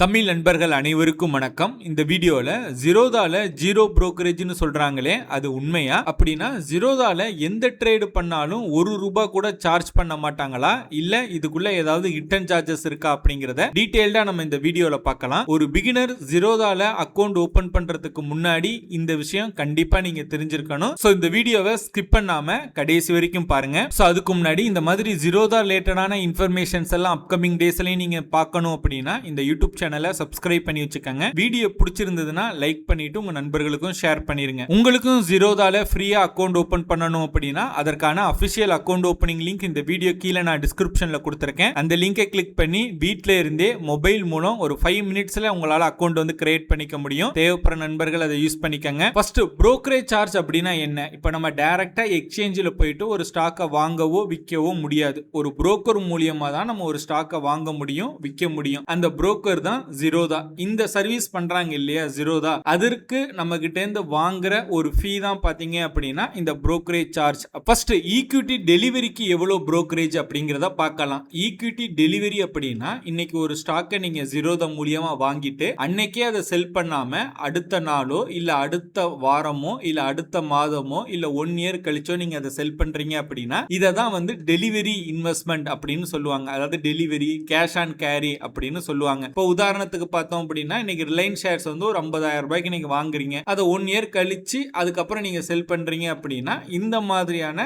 தமிழ் நண்பர்கள் அனைவருக்கும் வணக்கம். இந்த வீடியோல ஜீரோதால ஜீரோ புரோக்கரேஜ்னு சொல்றாங்களே அது உண்மையா? அப்படின்னா ஜீரோதால எந்த ட்ரேடு பண்ணாலும் ₹1 கூட சார்ஜ் பண்ண மாட்டாங்களா, இல்ல இதுக்குள்ள ஏதாவது ஹிடன் சார்ஜஸ் இருக்கா அப்படிங்கறத டீடைல்டா நம்ம இந்த வீடியோல பார்க்கலாம். ஒரு பிகினர் ஜீரோதால அக்கவுண்ட் ஓபன் பண்றதுக்கு முன்னாடி இந்த விஷயம் கண்டிப்பா நீங்க தெரிஞ்சிருக்கணும். சோ இந்த வீடியோவை ஸ்கிப் பண்ணாம கடைசி வரைக்கும் பாருங்க. சோ அதுக்கு முன்னாடி இந்த மாதிரி ஜீரோதா ரிலேட்டடான இன்ஃபர்மேஷன்ஸ் எல்லாம் அப்கமிங் டேஸ்லயும் நீங்க பார்க்கணும் அப்படின்னா இந்த யூடியூப் சேனலை சப்ஸ்கிரைப் பண்ணி வச்சுக்கோங்க. வீடியோ பிடிச்சிருந்ததுன்னா லைக் பண்ணிட்டு உங்க நண்பர்களுக்கும் ஷேர் பண்ணிருங்க. உங்களுக்கும் ஜீரோதால ஃப்ரீயா அக்கவுண்ட் ஓபன் பண்ணணும் அப்படின்னா அதற்கான அபிஷியல் அக்கவுண்ட் ஓபனிங் லிங்க் இந்த வீடியோ கீழே நான் டிஸ்கிரிப்ஷன்ல கொடுத்திருக்கேன். அந்த லிங்கை கிளிக் பண்ணி வீட்ல இருந்தே மொபைல் மூலம் ஒரு 5 மினிட்ஸ்ல உங்களால அக்கவுண்ட் வந்து கிரியேட் பண்ணிக்க முடியும். தேவைப்படுற நண்பர்கள் அதை யூஸ் பண்ணிக்கங்க. ஃபர்ஸ்ட் புரோக்கரேஜ் சார்ஜ் அப்படின்னா என்ன? இப்போ நம்ம டைரக்டா எக்ஸ்சேஞ்சில் போயிட்டு ஒரு ஸ்டாக்கை வாங்கவோ விற்கவோ முடியாது. ஒரு புரோக்கர் மூலியமா தான் நம்ம ஒரு ஸ்டாக்கை வாங்க முடியும், விற்க முடியும். அந்த புரோக்கர் தான் ஜீரோதா. இந்த சர்வீஸ் பண்றாங்க இல்லையா ஜீரோதா, அதற்கு நம்ம கிட்ட இருந்து வாங்குற ஒரு ஃபீ தான் பாத்தீங்க அப்படின்னா இந்த புரோக்கரேஜ் சார்ஜ். ஃபர்ஸ்ட் ஈக்விட்டி டெலிவரிக்கு எவ்வளவு புரோக்கரேஜ் அப்படிங்கறத பார்க்கலாம். ஈக்விட்டி டெலிவரி அப்படின்னா இன்னைக்கு ஒரு ஸ்டாக்கை நீங்க ஜீரோதா மூலியமா வாங்கிட்டு அன்னைக்கே அதை செல் பண்ணாம அடுத்த நாளோ இல்ல அடுத்த வாரமோ இல்ல அடுத்த மாதமோ இல்ல 1 இயர் கழிச்சோ நீங்க அதை செல் பண்றீங்க அப்படின்னா இதை தான் வந்து டெலிவரி இன்வெஸ்ட்மெண்ட் அப்படின்னு சொல்லுவாங்க. அதாவது டெலிவரி கேஷ் ஆன் கேரி அப்படின்னு சொல்லுவாங்க. இப்போ உதாரணத்துக்கு பார்த்தோம் அப்படின்னா இன்னைக்கு ரிலையன்ஸ் ஷேர்ஸ் வந்து ஒரு ₹50,000 நீங்க வாங்குறீங்க, அதை 1 இயர் கழிச்சு அதுக்கப்புறம் நீங்க செல் பண்றீங்க அப்படின்னா இந்த மாதிரியான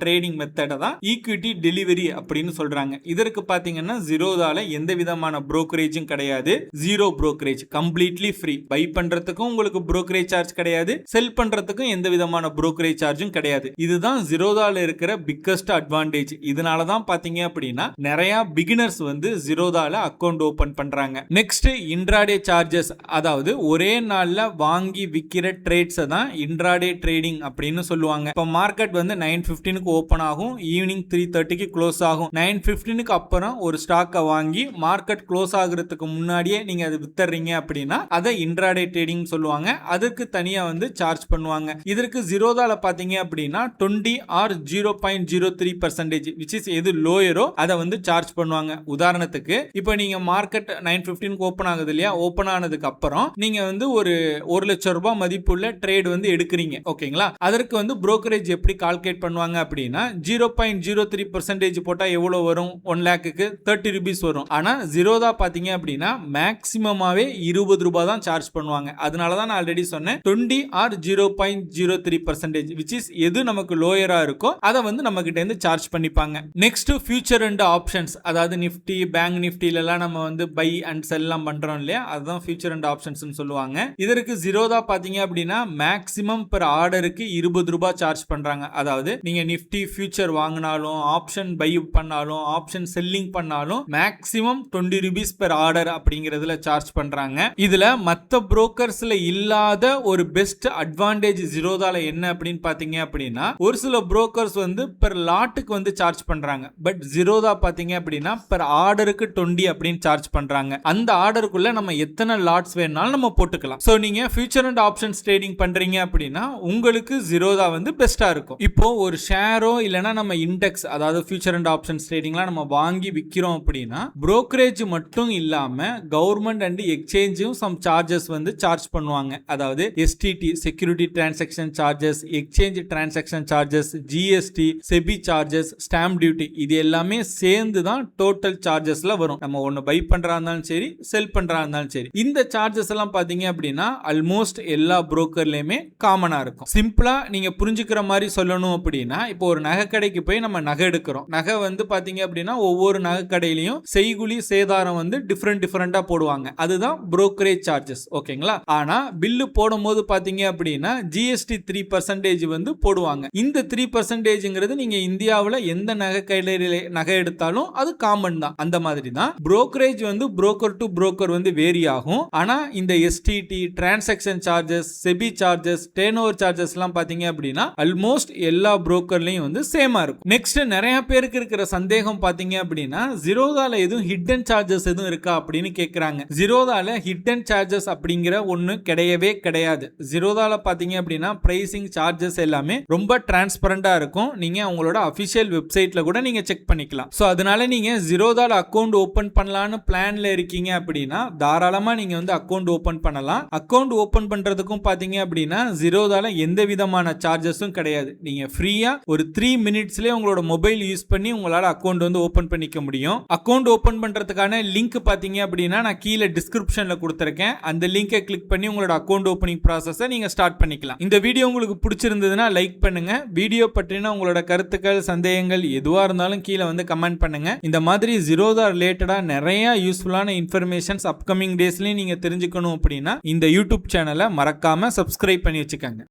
ட்ரேடிங் மெத்தடை தான் ஈக்விட்டி டெலிவரி அப்படின்னு சொல்றாங்க. இதற்கு பாத்தீங்கன்னா ஜீரோதால எந்த விதமான புரோக்கரேஜும் கிடையாது. Zero brokerage, completely free. Buy பண்றதுக்கும் உங்களுக்கு புரோக்கரேஜ் சார்ஜ் கிடையாது, செல் பண்றதுக்கும் எந்த விதமான புரோக்கரேஜ் சார்ஜும் கிடையாது. இதுதான் ஜீரோதால இருக்கிற பிக்கஸ்ட் அட்வான்டேஜ். இதனால தான் பாத்தீங்க அப்படின்னா நிறைய பிகினர்ஸ் வந்து ஜீரோதால அக்கவுண்ட் ஓபன் பண்றாங்க. நெக்ஸ்ட் இன்ட்ராடே சார்ஜஸ், அதாவது ஒரே நாள்ல வாங்கி விக்கிற ட்ரேட்ஸ் தான் இன்ட்ராடே ட்ரேடிங் அப்படின்னு சொல்லுவாங்க. இப்போ மார்க்கெட் வந்து 9:15க்கு ஓபன் ஆகும், ஈவினிங் 3:30க்கு க்ளோஸ் ஆகும். 9:15க்கு அப்புறம் ஒரு ஸ்டாக்கை வாங்கி மார்க்கெட் க்ளோஸ் ஆகுறதுக்கு முன்னாடியே நீங்க அதை வித்துறீங்க அப்படின்னா அதை இன்ட்ராடே ட்ரேடிங் சொல்லுவாங்க. அதுக்கு தனியா வந்து சார்ஜ் பண்ணுவாங்க. இதற்கு ஜீரோதால பாத்தீங்க அப்படின்னா 20 or 0.03% which is எது லோயரோ அதை வந்து சார்ஜ் பண்ணுவாங்க. உதாரணத்துக்கு இப்போ நீங்க மார்க்கெட் 9:15க்கு ஓபன் ஆகுது இல்லையா, ஓபன் ஆனதுக்கு அப்புறம் நீங்க வந்து ஒரு ₹1,00,000 மதிப்புள்ள ட்ரேட் வந்து எடுக்கிறீங்க, ஓகேங்களா? அதற்கு வந்து புரோக்கரேஜ் எப்படி கால்குலேட் பண்ணுவாங்க அப்படின்னா 0.03% போட்டா எவ்வளவு வரும்? 1 lakhக்கு ₹30 வரும். ஆனா ஜீரோதா பாத்தீங்க அப்படின்னா மேக்ஸிமமாவே ₹20 தான் சார்ஜ் பண்ணுவாங்க. அதனால தான் நான் ஆல்ரெடி சொன்னேன் 20 or 0.03% which is எது நமக்கு லோயரா இருக்கோ அதை வந்து நம்ம கிட்ட இருந்து சார்ஜ் பண்ணிப்பாங்க. நெக்ஸ்ட் ஃபியூச்சர் அண்ட் ஆப்ஷன்ஸ், அதாவது நிஃப்டி பேங்க் நிஃப்டில எல்லாம் நம்ம வந்து பை அண்ட் செல் எல்லாம் பண்றோம் இல்லையா, அதுதான் ஃபியூச்சர் அண்ட் ஆப்ஷன்ஸ் சொல்லுவாங்க. இதற்கு ஜீரோதா பாத்தீங்க அப்படின்னா மேக்ஸிமம் பெர் ஆர்டருக்கு ₹20 சார்ஜ் பண்றாங்க. அதாவது நீங்க நிஃப்டி ஃபியூச்சர் வாங்கினாலும் ஆப்ஷன் பை பண்ணாலும் ஆப்ஷன் செல்லிங் பண்ணாலும் மேக்ஸிமம் ₹20 பெர் ஆர்டர் அப்படிங்கிறதுல சார்ஜ் பண்றாங்க. இதுல மத்த புரோக்கர்ஸ்ல இல்லாத ஒரு பெஸ்ட் அட்வான்டேஜ் ஜீரோதால என்ன அப்படின்னு பாத்தீங்க அப்படின்னா ஒரு சில புரோக்கர்ஸ் வந்து பெர் லாட்டுக்கு வந்து சார்ஜ் பண்றாங்க. பட் ஜீரோதா பாத்தீங்க அப்படின்னா பெர் ஆர்டருக்கு 20 அப்படின்னு சார்ஜ் பண்றாங்க. அந்த ஆர்டருக்குள்ள நம்ம எத்தனை லாட்ஸ் வேணாலும் நம்ம போட்டுக்கலாம். சோ நீங்க ஃபியூச்சர் அண்ட் ஆப்ஷன்ஸ் ட்ரேடிங் பண்றீங்க அப்படின்னா உங்களுக்கு ஜீரோதா வந்து பெஸ்டா இருக்கும். இப்போ ஒரு ஷேரோ இல்லனா நம்ம இண்டெக்ஸ், அதாவது ஃபியூச்சர் அண்ட் ஆப்ஷன்ஸ் ட்ரேடிங்லாம் நம்ம வாங்கி விக்கிறோம் அப்படின்னா புரோக்கரேஜ் மட்டும் இல்லாம கவர்மெண்ட் அண்ட் எக்ஸ்சேஞ்சும் சம் சார்ஜஸ் வந்து சார்ஜ் பண்ணுவாங்க. அதாவது STD security transaction charges, exchange transaction charges, GST, SEBI charges, stamp duty, இது எல்லாமே சேர்ந்து தான் டோட்டல் சார்ஜஸ்ல வரும். நம்ம ஒன்னு பை பண்றா இருந்தாலும் சரி செல் பண்றா இருந்தாலும் சரி இந்த சார்ஜஸ் எல்லாம் பாத்தீங்க அப்படின்னா ஆல்மோஸ்ட் எல்லா புரோக்கர்லயுமே காமனா இருக்கும். சிம்பிளா நீங்க புரிஞ்சுக்கிற மாதிரி சொல்லணும் அப்படின்னா இப்போ ஒரு நகை கடைக்கு போய் நம்ம நகை எடுக்கிறோம். நகை வந்து பாத்தீங்க அப்படின்னா ஒவ்வொரு நகை கடையிலையும் செய்குலி சேதாரம் வந்து டிஃபரெண்டா போடுவாங்க. அதுதான் புரோக்கரேஜ் சார்ஜஸ், ஓகேங்களா? ஆனா பில்லு போடும் போது பாத்தீங்க அப்படின்னா ஜிஎஸ்டி 3% வந்து போடுவாங்க. இந்த 3%ங்கிறது நீங்க இந்தியாவில் எந்த நகை கடையில நகை எடுத்தாலும் அது காமன் தான். அந்த மாதிரி தான் புரோக்கரேஜ் வந்து புரோக்கர் டு புரோக்கர் வந்து வேரி ஆகும். ஆனா இந்த STD, transaction charges, SEBI charges, turn over charges எல்லாம் பாத்தீங்க அப்படின்னா ஆல்மோஸ்ட் எல்லா புரோக்கர்லயும் வந்து சேமா இருக்கும். நெக்ஸ்ட் நிறைய பேருக்கு இருக்கிற சந்தேகம் பாத்தீங்க அப்படின்னா ஜீரோதால எதுவும் ஹிடன் சார்ஜஸ் எதுவும் இருக்கா அப்படின்னு கேக்குறாங்க. ஜீரோதால ஹிடன் சார்ஜஸ் அப்படிங்கிற ஒண்ணு கிடையவே கிடையாது. ஜீரோதால பாத்தீங்க அப்படின்னா பிரைசிங் சார்ஜஸ் எல்லாமே ரொம்ப டிரான்ஸ்பரண்டா இருக்கும். நீங்க உங்களோட அபிஷியல் வெப்சைட்ல கூட நீங்க செக் பண்ணிக்கலாம். சோ அதனால நீங்க ஜீரோதால அக்கவுண்ட் ஓபன் பண்ணலாம்னு பிளான்ல இருக்கீங்க அப்படின்னா தாராளமா நீங்க வந்து அக்கௌண்ட் ஓபன் பண்ணலாம். அக்கௌண்ட் ஓபன் பண்றதுக்கும் பாத்தீங்க அப்படின்னா ஜீரோதால எந்த விதமான சார்ஜஸும் கிடையாது. நீங்க ஃப்ரீயா ஒரு 3 மினிட்ஸ்லயே உங்களோட மொபைல் யூஸ் பண்ணி உங்களால அக்கௌண்ட் வந்து ஓபன் பண்ணிக்க முடியும். அக்கௌண்ட் ஓபன் பண்றதுக்கான லிங்க் பாத்தீங்க அப்படின்னா நான் கீழே டிஸ்கிரிப்ஷன்ல கொடுத்திருக்கேன். அந்த லிங்கை கிளிக் பண்ணி உங்களோட அக்கௌண்ட் ஓபனிங் ப்ராசஸை நீங்க ஸ்டார்ட் பண்ணிக்கலாம். இந்த வீடியோ உங்களுக்கு பிடிச்சிருந்ததுன்னா லைக் பண்ணுங்க. வீடியோ பற்றின உங்களோட கருத்துக்கள், சந்தேகங்கள் எதுவா இருந்தாலும் கீழே வந்து கமெண்ட் பண்ணுங்க. இந்த மாதிரி ஜீரோதா ரிலேட்டடா நிறைய யூஸ்ஃபுல்லான இன்ஃபர்மேஷன்ஸ் அப்கமிங் டேஸ்லயும் நீங்க தெரிஞ்சுக்கணும் அப்படின்னா இந்த யூடியூப் சேனலை மறக்காம சப்ஸ்கிரைப் பண்ணி வச்சுக்கோங்க.